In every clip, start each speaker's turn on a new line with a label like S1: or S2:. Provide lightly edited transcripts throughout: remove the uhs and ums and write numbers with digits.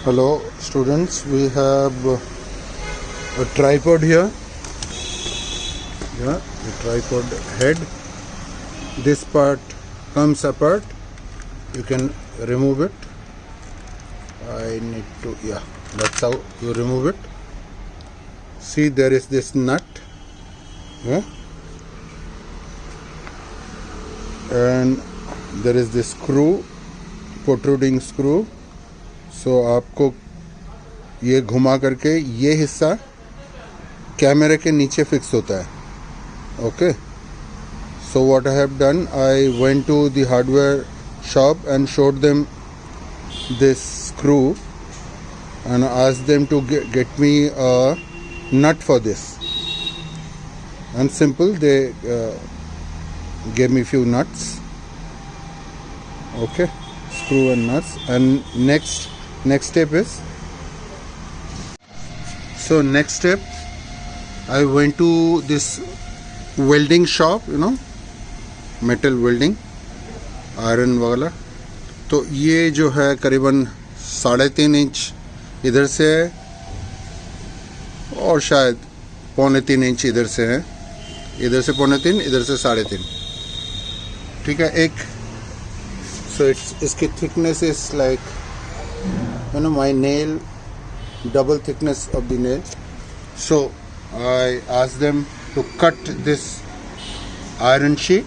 S1: Hello students, we have a tripod here. Yeah, the tripod head. This part comes apart. You can remove it. I need to, yeah, that's how you remove it. See, there is this nut. Yeah. And there is this screw, protruding screw. सो आपको ये घुमा करके ये हिस्सा कैमरे के नीचे fix होता है. Okay, so what I have done, I went to the hardware shop and showed them this screw and asked them to get me a nut for this. And simple they gave me few nuts. Okay, screw and nuts. And next step is, so next step I went to this welding shop, metal welding, iron वाला. तो ये जो है करीबन 3.5 inch इधर से है और शायद 2.25 इंच इधर से है. इधर से 2.25, इधर से 3.5. ठीक है. एक सो इसकी thickness is like my nail, double thickness of the nail. So I asked them to cut this iron sheet.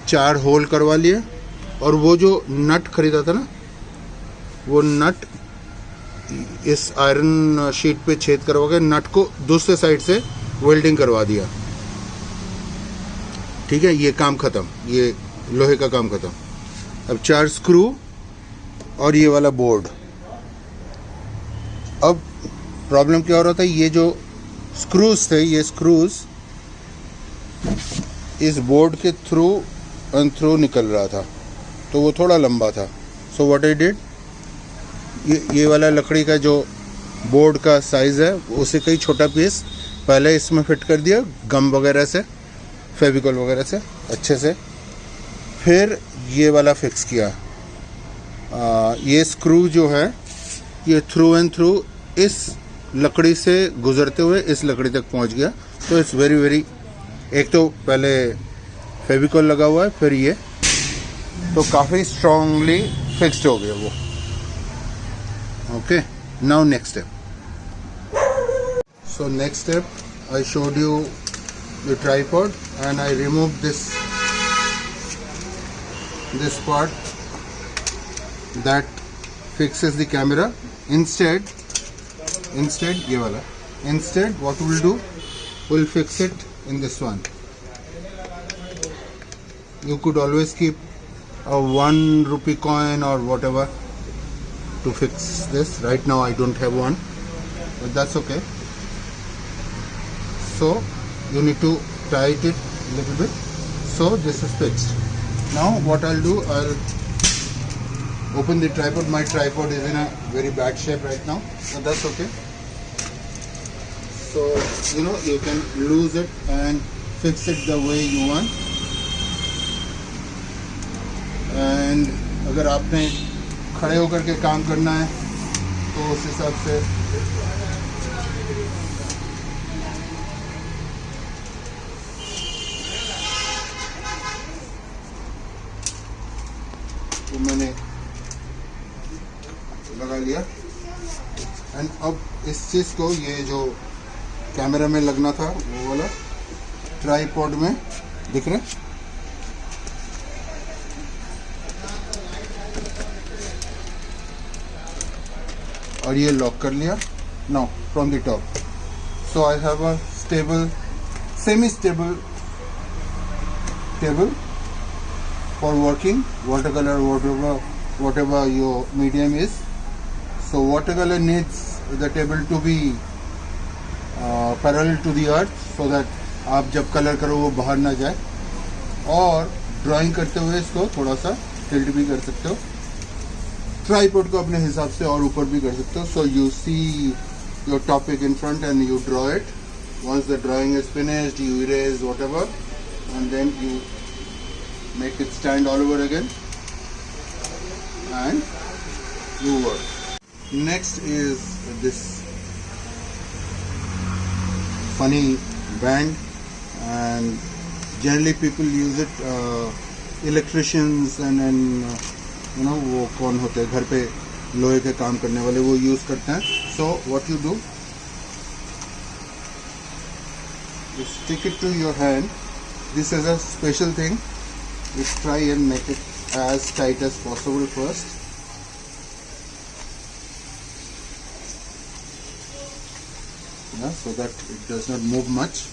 S1: 4 hole करवा लिए और वो जो नट खरीदा था ना, वो नट इस आयरन शीट पे छेद करवा के नट को दूसरे साइड से वेल्डिंग करवा दिया. ठीक है, ये काम ख़त्म, ये लोहे का काम ख़त्म. अब 4 स्क्रू और ये वाला बोर्ड. अब प्रॉब्लम क्या हो रहा था, ये जो स्क्रूज थे, ये स्क्रूज इस बोर्ड के थ्रू एंड थ्रू निकल रहा था, तो वो थोड़ा लंबा था. सो व्हाट आई डिड, ये वाला लकड़ी का जो बोर्ड का साइज़ है उसे कई छोटा पीस पहले इसमें फिट कर दिया, गम वगैरह से, फेविकॉल वगैरह से अच्छे से. फिर ये वाला फिक्स किया. ये स्क्रू जो है ये थ्रू एंड थ्रू इस लकड़ी से गुजरते हुए इस लकड़ी तक पहुंच गया. तो इट्स वेरी वेरी, एक तो पहले फेविकॉल लगा हुआ है, फिर ये, तो काफ़ी स्ट्रांगली फिक्स्ड हो गया वो. Okay, now next step. So next step I showed you the tripod and I removed this part that fixes the camera. Instead ये वाला, instead what we'll do, we'll fix it in this one. You could always keep a 1 rupee coin or whatever to fix this. Right now I don't have one, but that's okay. So you need to tight it a little bit. So this is fixed. Now what I'll do, I'll open the tripod. My tripod is in a very bad shape right now, but that's okay. So you can lose it and fix it the way you want. And अगर आपने खड़े होकर के काम करना है तो उस हिसाब से तो मैंने लगा लिया. एंड अब इस चीज़ को, ये जो कैमरा में लगना था वो वाला, ट्राइपॉड में दिख रहा है, और ये लॉक कर लिया. Now from the top. So I have a stable, semi stable table for working watercolor, whatever your medium is. So watercolor needs the table to be parallel to the earth, so that आप जब colour करो वो बाहर ना जाए. और drawing करते हुए इसको थोड़ा सा टिल्ट भी कर सकते हो. ट्राइपॉड को अपने हिसाब से और ऊपर भी कर सकते हो. So you see your topic in front and you draw it. Once the drawing is finished, you erase whatever and then you make it stand all over again and you work. Next is this funny band, and generally people use it, electricians and वो कौन होते हैं घर पे लोहे के काम करने वाले, वो यूज करते हैं. So what you do, you stick it to your hand. This is a special thing. You try and make it as tight as possible first. So that it does not move much,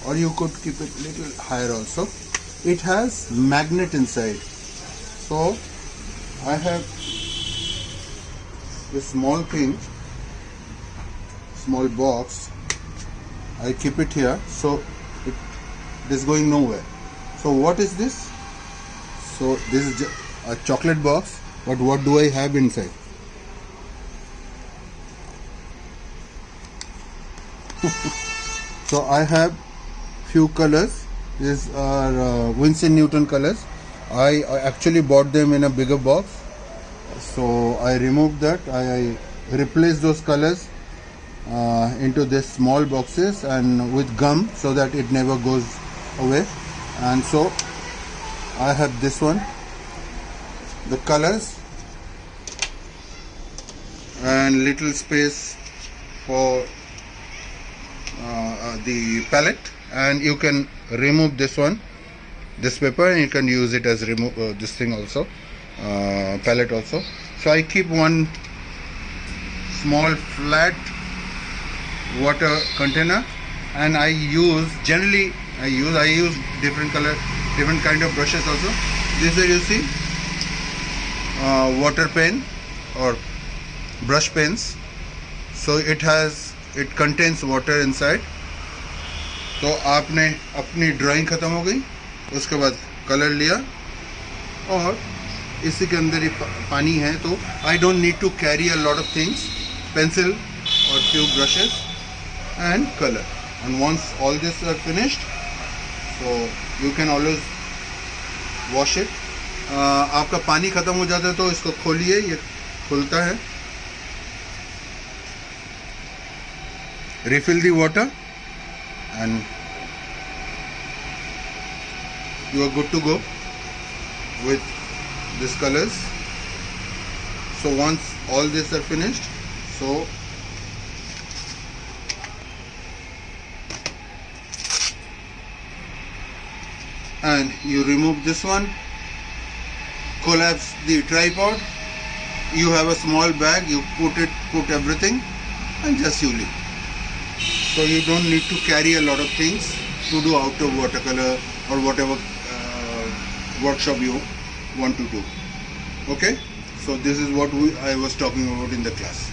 S1: or you could keep it little higher also. It has magnet inside, so I have this small thing, small box. I keep it here, so it is going nowhere. So what is this? So this is a chocolate box, but what do I have inside? So I have few colors. These are Winston Newton colors. I actually bought them in a bigger box, so I removed that. I replaced those colors into these small boxes and with gum, so that it never goes away. And so I have this one, the colors, and little space for the palette, and you can remove this one, this paper, and you can use it as remove this thing also, palette also. So I keep one small flat water container, and I use different color, different kind of brushes also. This is, you see, water pen or brush pens. So it contains water inside. तो आपने अपनी drawing ख़त्म हो गई, उसके बाद colour लिया और इसी के अंदर ही पानी है, तो I don't need to carry a lot of things, pencil और few brushes and colour. And once all this are finished, so you can always wash it. आपका पानी ख़त्म हो जाता है तो इसको खोलिए, ये खुलता है. Refill the water and you are good to go with these colors. So once all these are finished, so and you remove this one, collapse the tripod, you have a small bag, you put everything and just you leave. So you don't need to carry a lot of things to do outdoor watercolor or whatever workshop you want to do. Okay, so this is what I was talking about in the class.